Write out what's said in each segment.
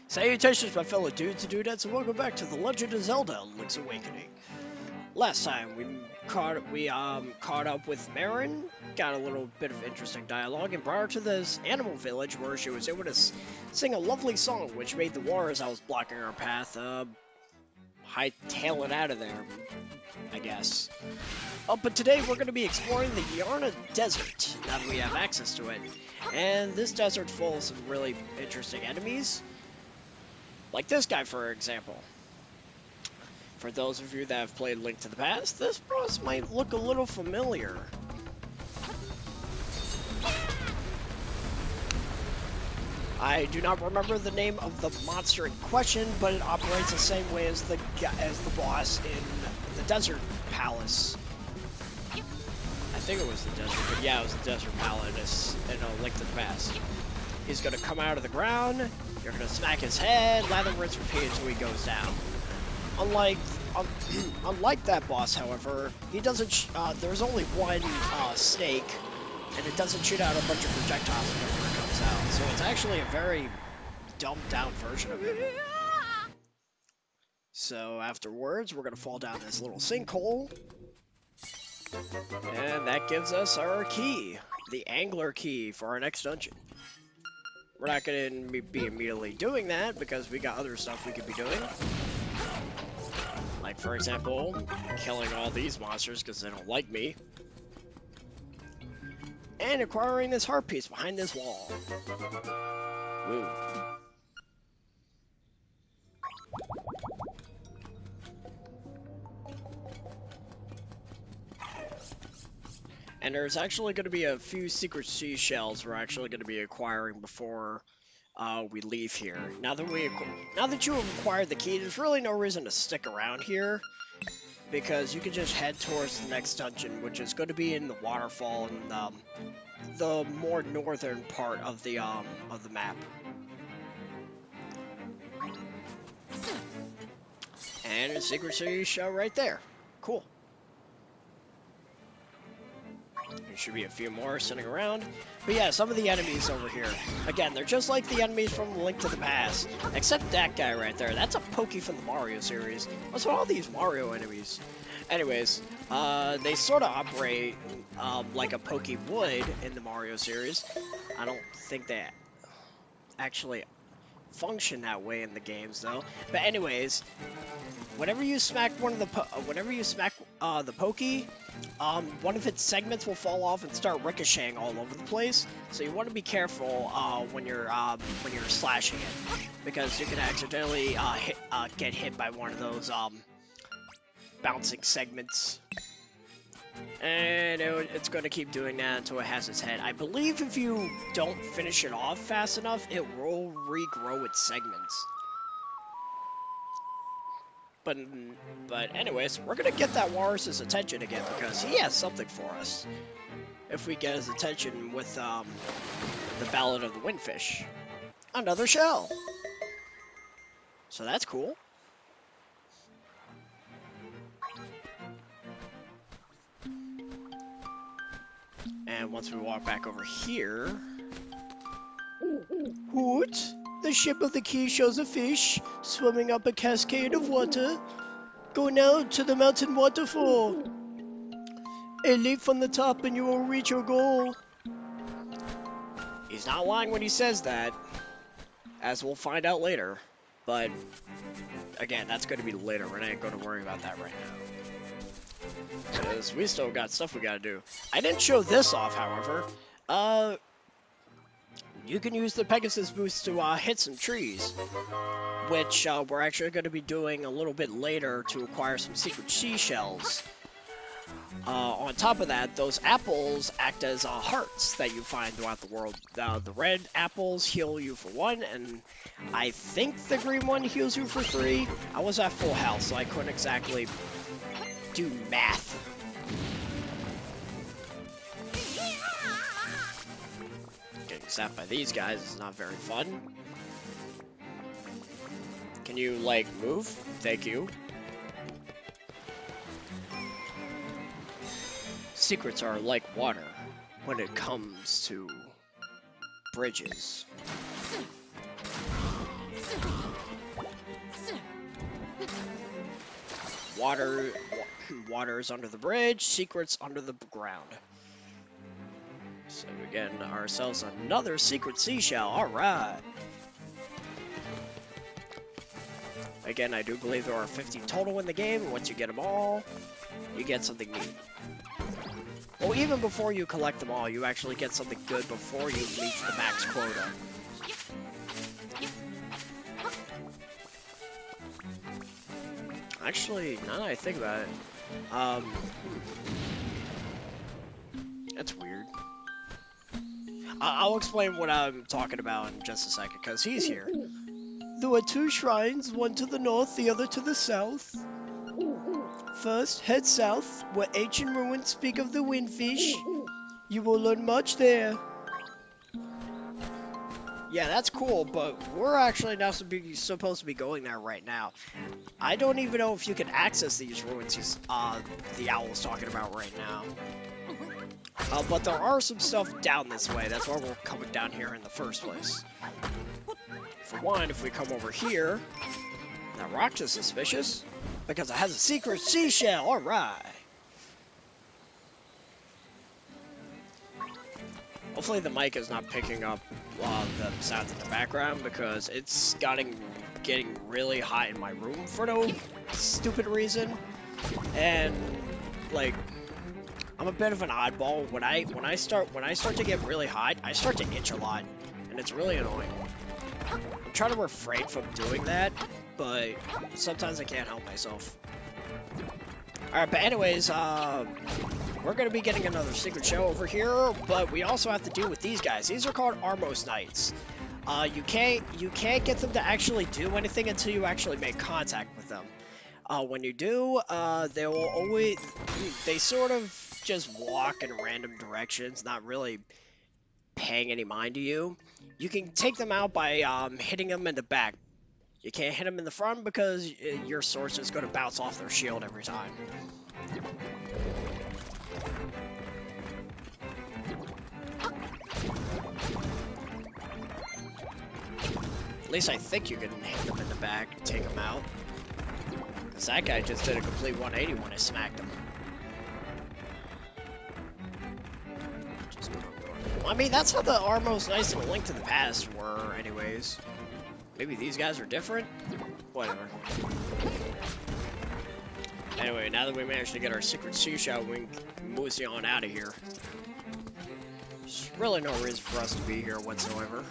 Salutations, my fellow dudes and dudettes, and welcome back to The Legend of Zelda: Link's Awakening. Last time we caught up with Marin, got a little bit of interesting dialogue, and brought her to this animal village where she was able to sing a lovely song, which made the waters I was blocking her path hightail it out of there, I guess. But today we're going to be exploring the Yarna Desert, now that we have access to it. And this desert's full of some really interesting enemies. Like this guy, for example. For those of you that have played Link to the Past, this boss might look a little familiar. I do not remember the name of the monster in question, but it operates the same way as the boss in the Desert Palace. I think it was the desert, but yeah, it was the Desert Palace in Link to the Past. He's gonna come out of the ground, you're gonna smack his head, lather, rinse, repeat until he goes down. Unlike that boss, however, he doesn't. There's only one snake, and it doesn't shoot out a bunch of projectiles whenever it comes out. So it's actually a very dumbed down version of it. So afterwards, we're gonna fall down this little sinkhole, and that gives us our key, the angler key for our next dungeon. We're not going to be immediately doing that because we got other stuff we could be doing. Like, for example, killing all these monsters because they don't like me. And acquiring this heart piece behind this wall. Woo. And there's actually going to be a few secret seashells we're actually going to be acquiring before we leave here. Now that you have acquired the key, there's really no reason to stick around here, because you can just head towards the next dungeon, which is going to be in the waterfall in the more northern part of the map. And a secret seashell right there. Cool. There should be a few more sitting around. But yeah, some of the enemies over here, again, they're just like the enemies from Link to the Past. Except that guy right there. That's a Pokey from the Mario series. What's with all these Mario enemies? Anyways, they sort of operate like a Pokey would in the Mario series. I don't think they actually function that way in the games, though. But anyways, whenever you smack the Pokey, one of its segments will fall off and start ricocheting all over the place. So you want to be careful when you're slashing it, because you can accidentally get hit by one of those bouncing segments. And it's going to keep doing that until it has its head. I believe if you don't finish it off fast enough, it will regrow its segments. But anyways, we're going to get that Walrus's attention again, because he has something for us. If we get his attention with the Ballad of the Windfish. Another shell! So that's cool. And once we walk back over here... What? The ship of the key shows a fish swimming up a cascade of water. Go now to the mountain waterfall. A leap from the top and you will reach your goal. He's not lying when he says that, as we'll find out later. But, again, that's going to be later. We're not going to worry about that right now. Because we still got stuff we gotta do. I didn't show this off, however. You can use the Pegasus Boost to hit some trees, which we're actually going to be doing a little bit later to acquire some secret seashells. On top of that, those apples act as hearts that you find throughout the world. The red apples heal you for 1, and I think the green one heals you for 3. I was at full health, so I couldn't exactly do math. Getting zapped by these guys is not very fun. Can you, like, move? Thank you. Secrets are like water when it comes to bridges. Waters under the bridge, secrets under the ground. So we get ourselves another secret seashell. All right. Again, I do believe there are 50 total in the game, and once you get them all, you get something neat. Well, even before you collect them all, you actually get something good before you reach the max quota. Actually, now that I think about it, that's weird. I'll explain what I'm talking about in just a second, because he's here. There were 2 shrines, one to the north, the other to the south. First, head south, where ancient ruins speak of the windfish. You will learn much there. Yeah, that's cool, but we're actually not supposed to be going there right now. I don't even know if you can access these ruins the owl's talking about right now. But there are some stuff down this way. That's why we're coming down here in the first place. For one, if we come over here, that rock is suspicious because it has a secret seashell. All right. Hopefully the mic is not picking up the sounds in the background because it's getting really hot in my room for no stupid reason. And like, I'm a bit of an oddball. When I start to get really hot, I start to itch a lot, and it's really annoying. I'm trying to refrain from doing that, but sometimes I can't help myself. Alright, but anyways, we're gonna be getting another secret show over here, but we also have to deal with these guys. These are called Armos Knights. You can't get them to actually do anything until you actually make contact with them. When you do, they sort of just walk in random directions, not really paying any mind to you. You can take them out by hitting them in the back. You can't hit them in the front because your sword's is going to bounce off their shield every time. At least I think you can hit them in the back and take them out. Because that guy just did a complete 180 when I smacked him. I mean, that's how the Armos Knights in A Link to the Past were, anyways. Maybe these guys are different? Whatever. Anyway, now that we managed to get our secret seashell, we can mosey on out of here. There's really no reason for us to be here whatsoever.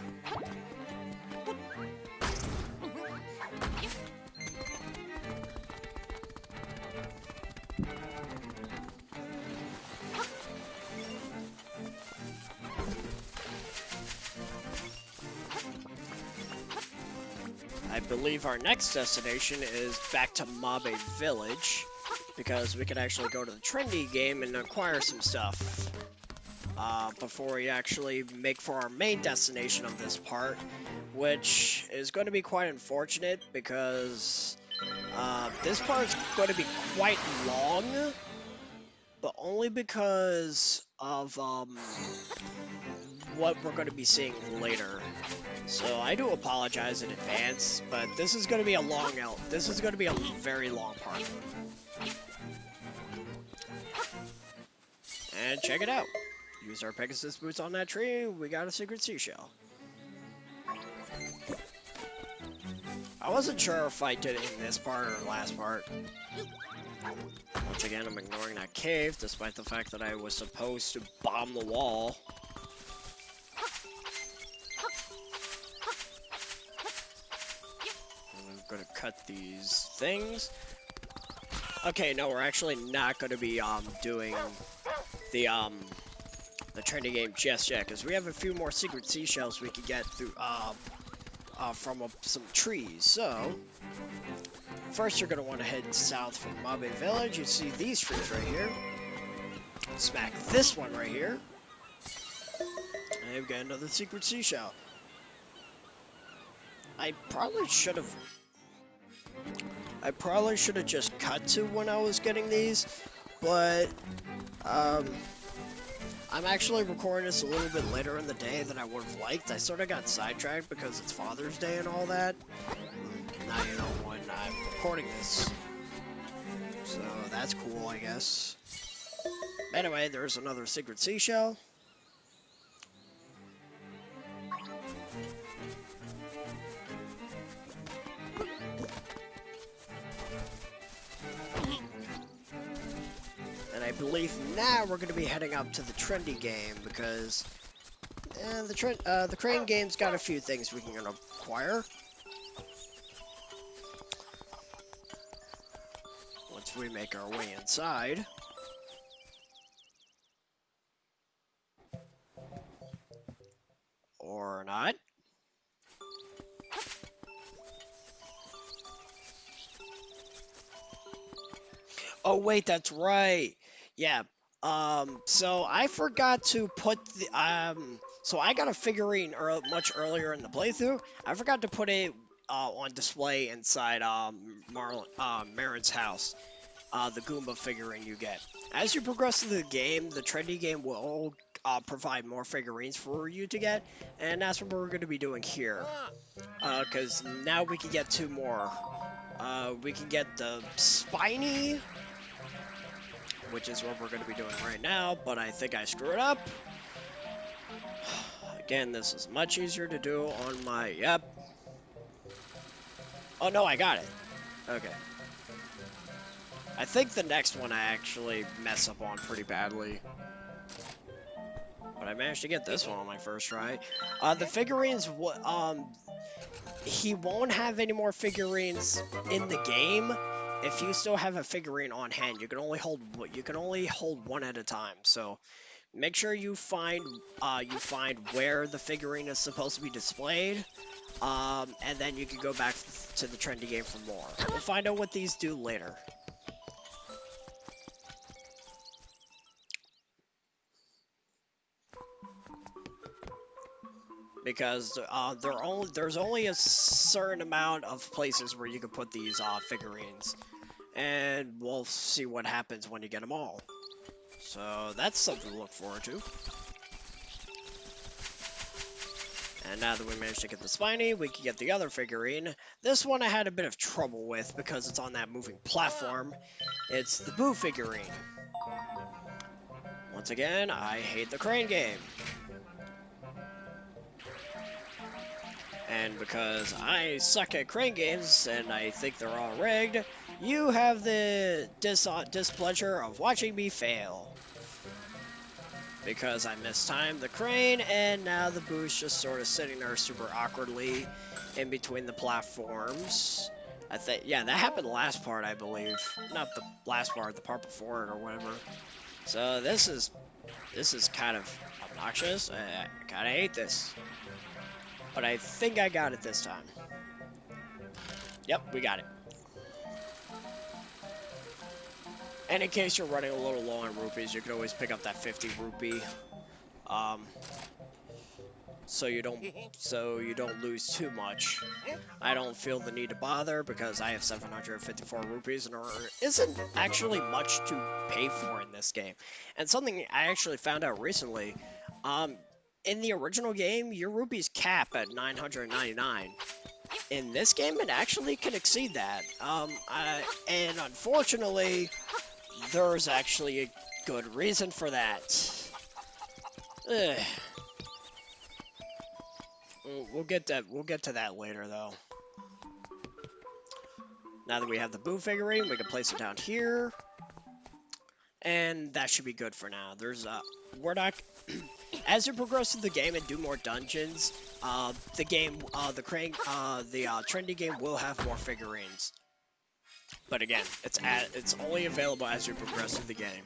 I believe our next destination is back to Mabe Village, because we can actually go to the trendy game and acquire some stuff before we actually make for our main destination of this part, which is going to be quite unfortunate because this part is going to be quite long, but only because of what we're going to be seeing later. So I do apologize in advance, but this is going to be a very long part. And check it out. Use our Pegasus Boost on that tree, we got a secret seashell. I wasn't sure if I did it in this part or last part. Once again, I'm ignoring that cave, despite the fact that I was supposed to bomb the wall. Gonna cut these things. Okay, no, we're actually not gonna be doing the trendy game just yet, because we have a few more secret seashells we could get through from some trees. So first, you're gonna want to head south from Mabe Village. You see these trees right here. Smack this one right here, and we've got another secret seashell. I probably should have just cut to when I was getting these, but I'm actually recording this a little bit later in the day than I would have liked. I sort of got sidetracked because it's Father's Day and all that. Now you know when I'm recording this. So that's cool, I guess. Anyway, there's another secret seashell. And I believe now we're going to be heading up to the trendy game because the crane game's got a few things we can acquire. Once we make our way inside. Or not. Oh wait, that's right. Yeah. So I forgot to put the so I got a figurine much earlier in the playthrough. I forgot to put it on display inside Marin's house. The Goomba figurine you get. As you progress through the game, the trendy game will provide more figurines for you to get, and that's what we're going to be doing here. Because now we can get 2 more. We can get the Spiny, which is what we're going to be doing right now, but I think I screwed up. Again, this is much easier to do on my, yep. Oh no, I got it. Okay. I think the next one I actually mess up on pretty badly. But I managed to get this one on my first try. The figurines, he won't have any more figurines in the game. If you still have a figurine on hand, you can only hold one at a time. So make sure you find where the figurine is supposed to be displayed, and then you can go back to the trendy game for more. We'll find out what these do later. Because there's only a certain amount of places where you can put these figurines, and we'll see what happens when you get them all. So that's something to look forward to. And now that we managed to get the Spiny, we can get the other figurine. This one I had a bit of trouble with because it's on that moving platform. It's the Boo figurine. Once again, I hate the crane game. And because I suck at crane games and I think they're all rigged, you have the displeasure of watching me fail. Because I mistimed the crane and now the Boo's just sort of sitting there super awkwardly in between the platforms. Yeah, that happened last part, I believe. Not the last part, the part before it or whatever. So this is kind of obnoxious. I kind of hate this. But I think I got it this time. Yep, we got it. And in case you're running a little low on rupees, you can always pick up that 50 rupee. So you don't lose too much. I don't feel the need to bother because I have 754 rupees and there isn't actually much to pay for in this game. And something I actually found out recently, in the original game, your rupees cap at 999. In this game, it actually can exceed that. And unfortunately, there's actually a good reason for that. Ugh. We'll get to that later, though. Now that we have the Boo figurine, we can place it down here. And that should be good for now. We're not... As you progress through the game and do more dungeons, the trendy game will have more figurines. But again, it's only available as you progress through the game.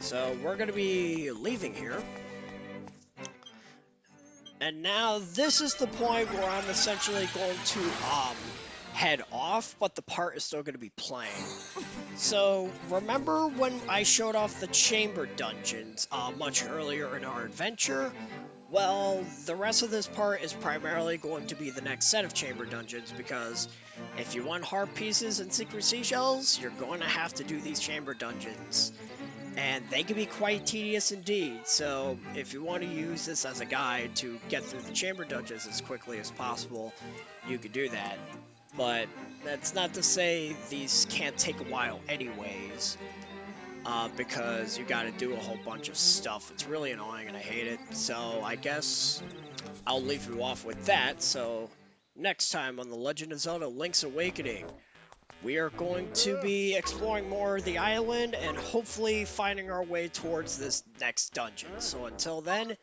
So we're going to be leaving here. And now this is the point where I'm essentially going to head off, but the part is still going to be playing. So remember when I showed off the chamber dungeons much earlier in our adventure? Well, the rest of this part is primarily going to be the next set of chamber dungeons, because if you want heart pieces and secret seashells, you're going to have to do these chamber dungeons. And they can be quite tedious indeed, so if you want to use this as a guide to get through the chamber dungeons as quickly as possible, you can do that. but that's not to say these can't take a while anyways, because you gotta do a whole bunch of stuff. It's really annoying and I hate it, so I guess I'll leave you off with that. So next time on The Legend of Zelda Link's Awakening, we are going to be exploring more of the island and hopefully finding our way towards this next dungeon. So until then,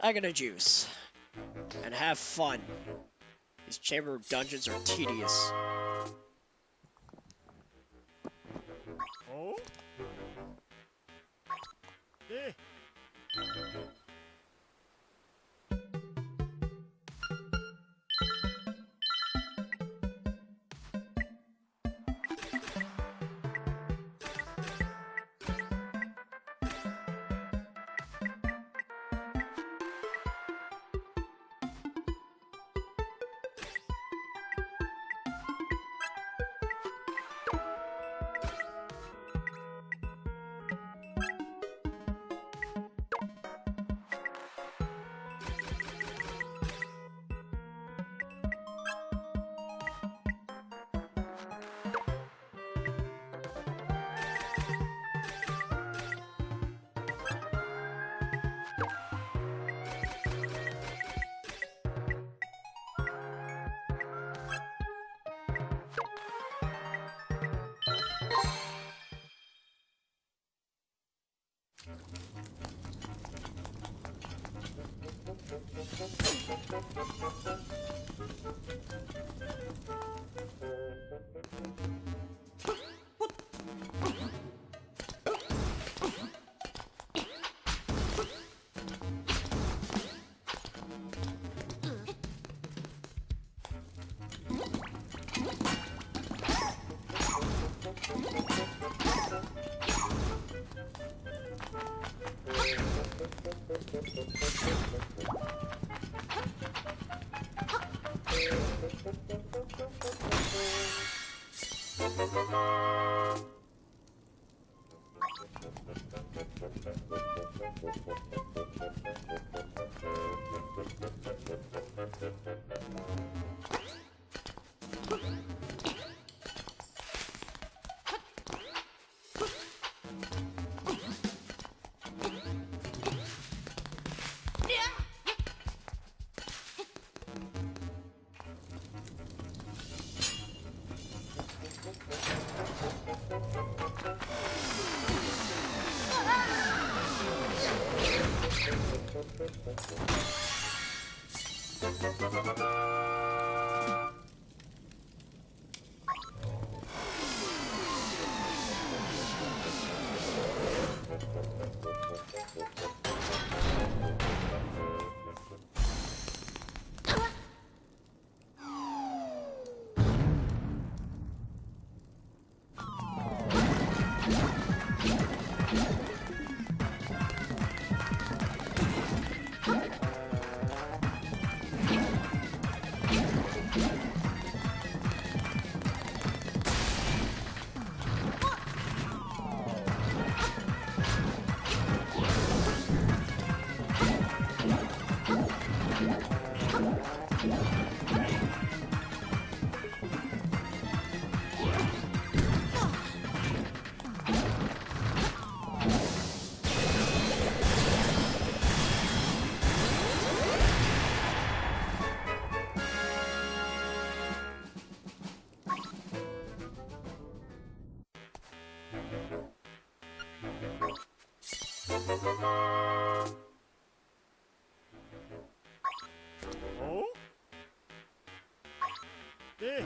I gotta juice and have fun. These chamber dungeons are tedious. Oh? Eh. Oh? Eh.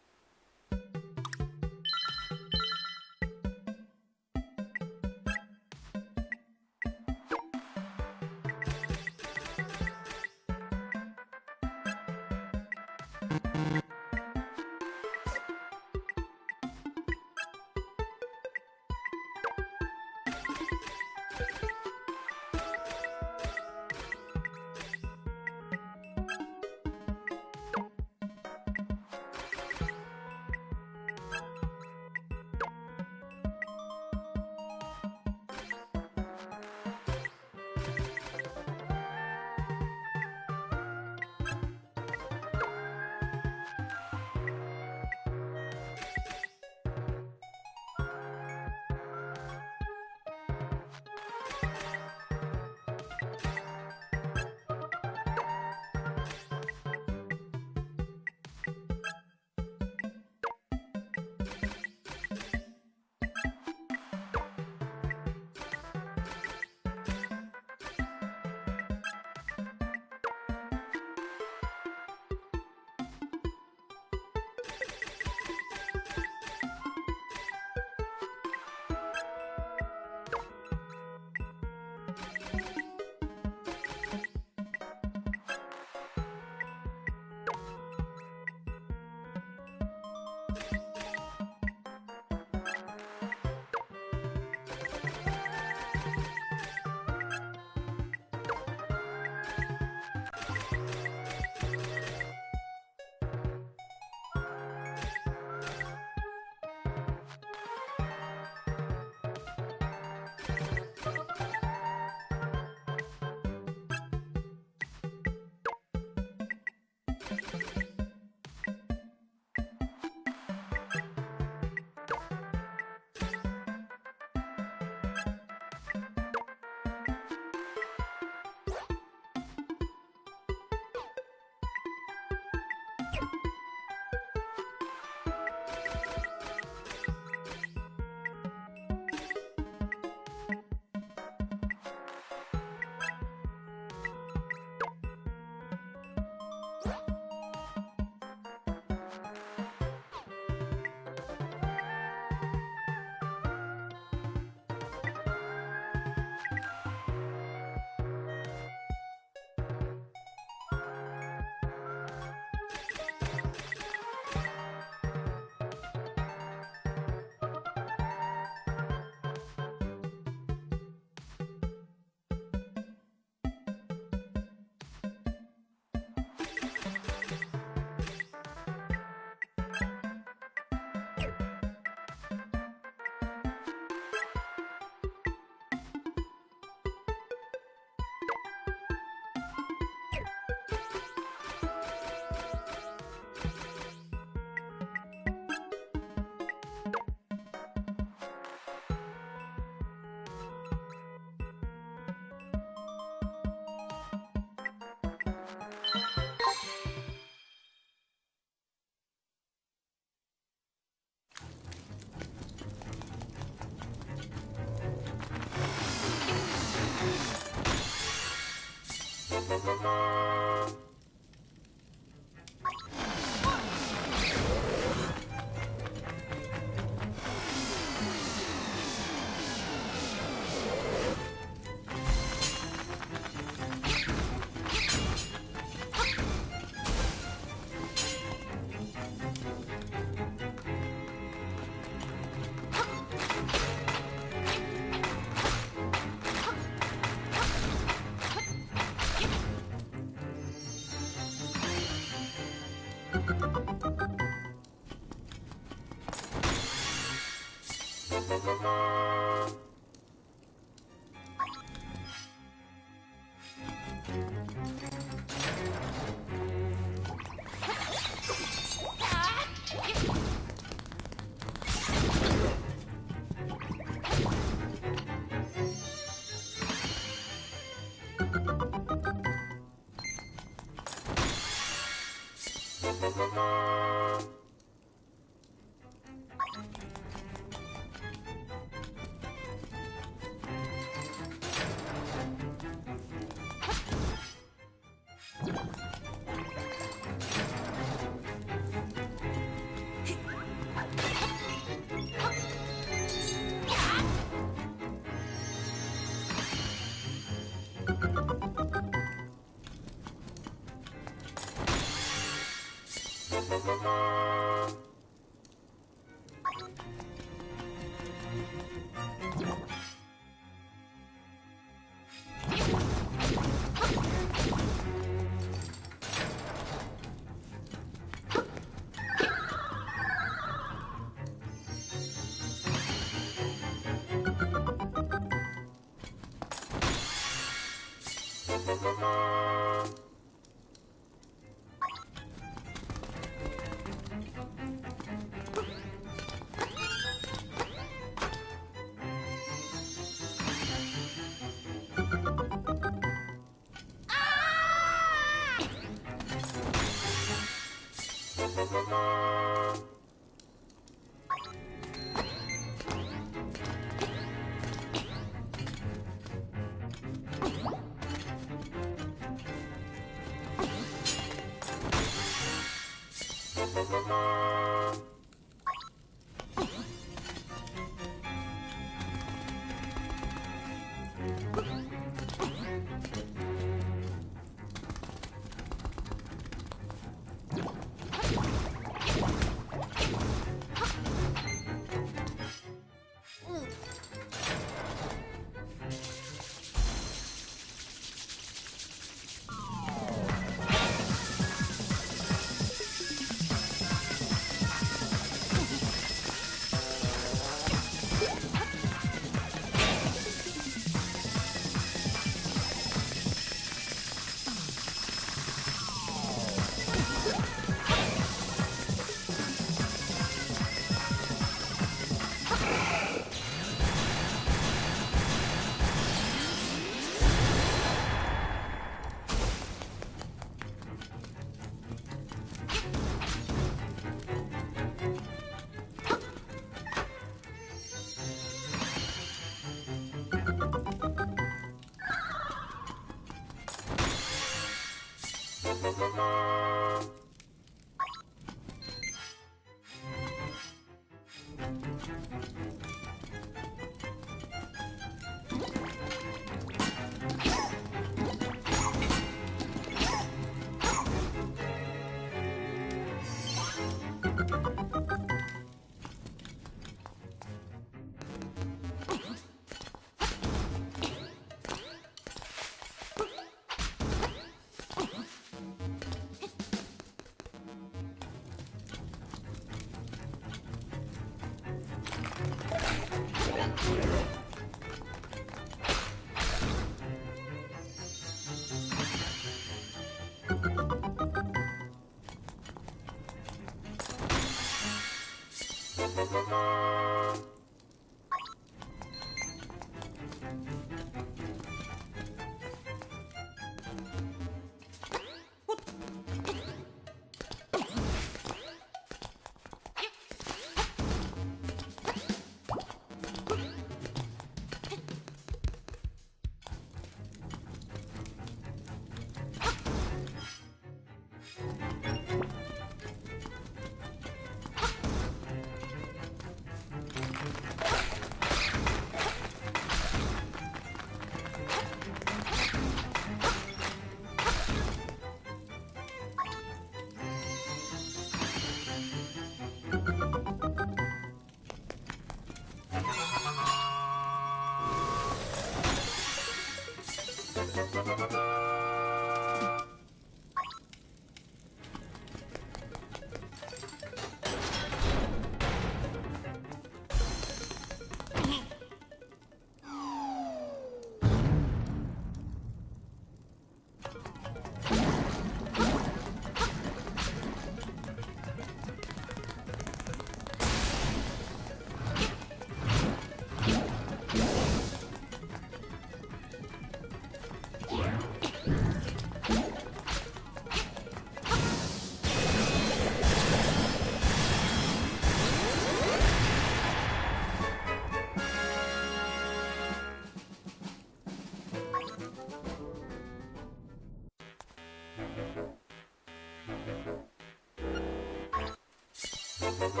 Huh?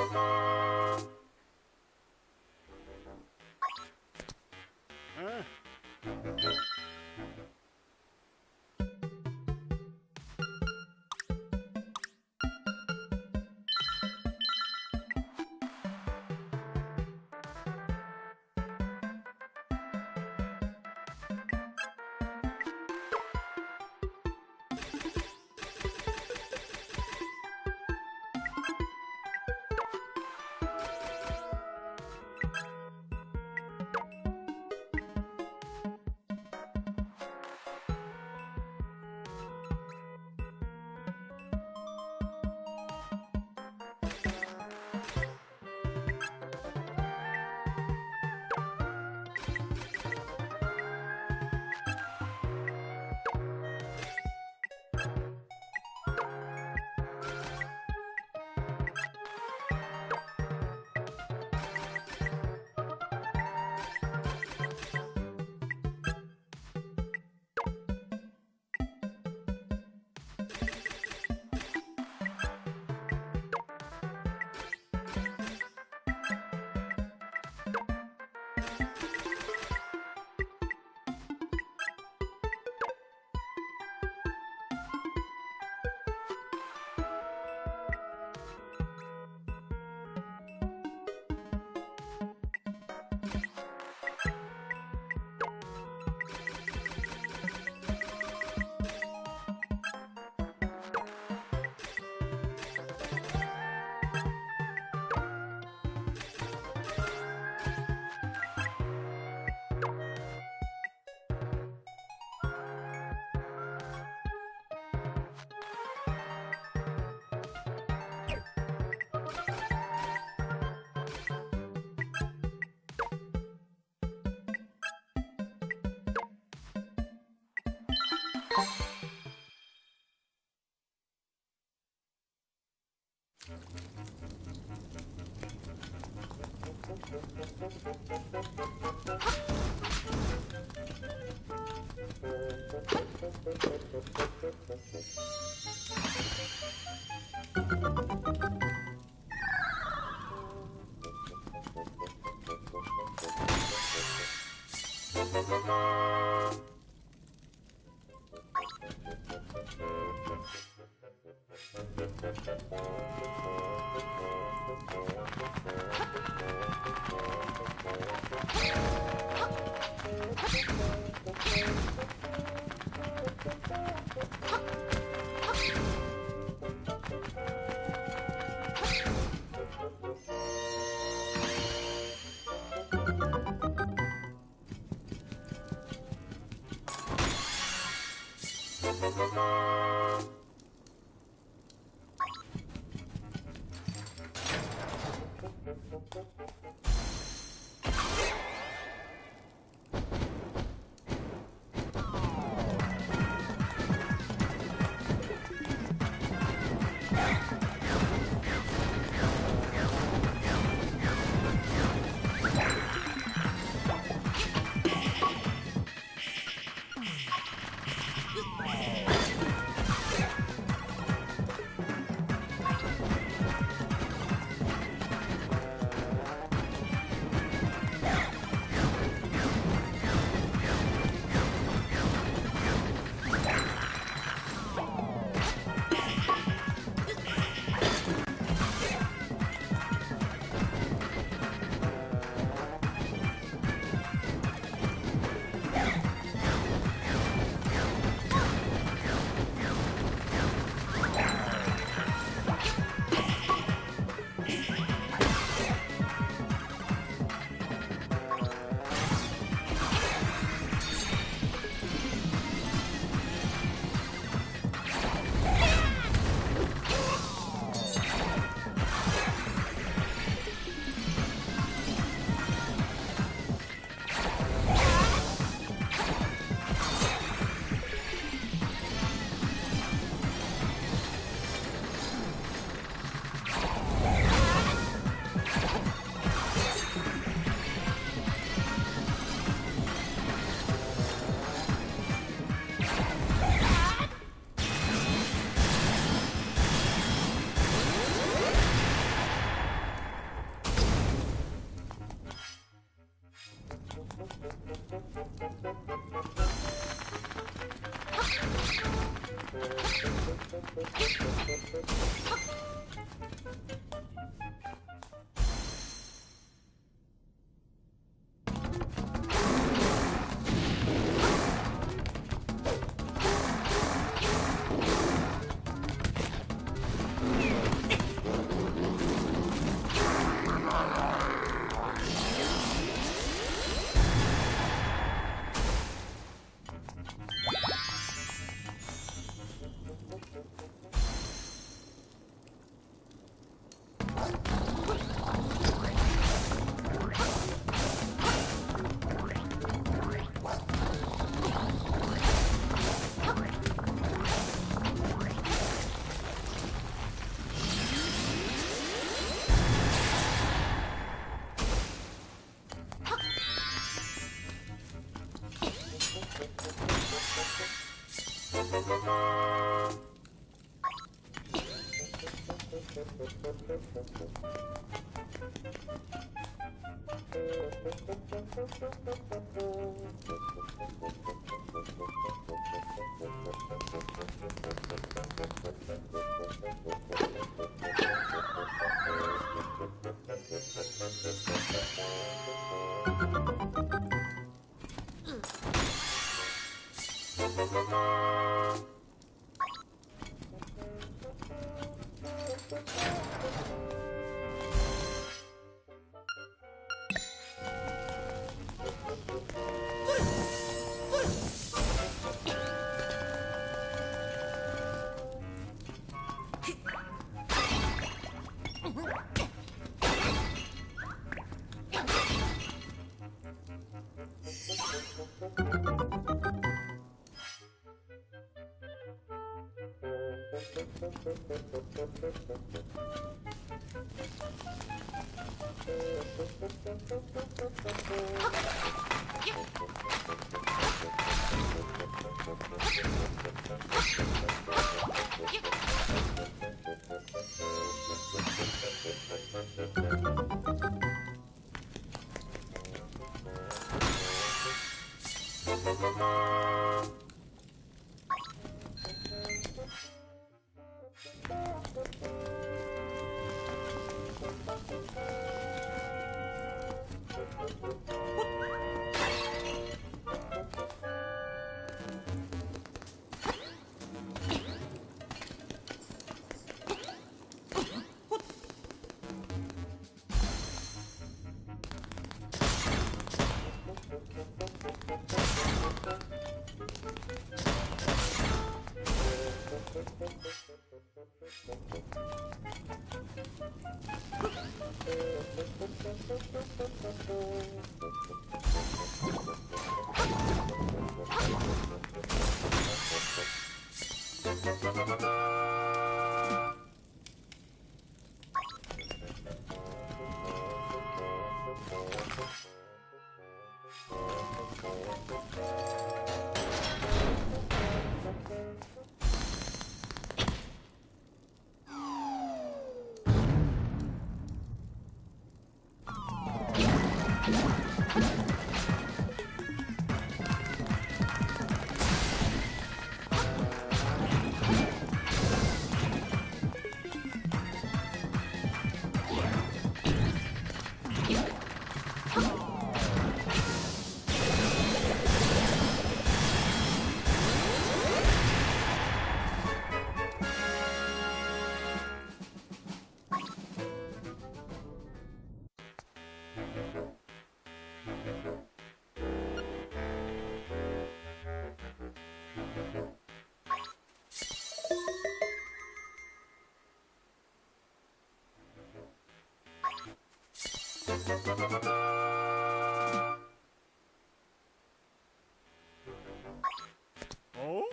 Oh?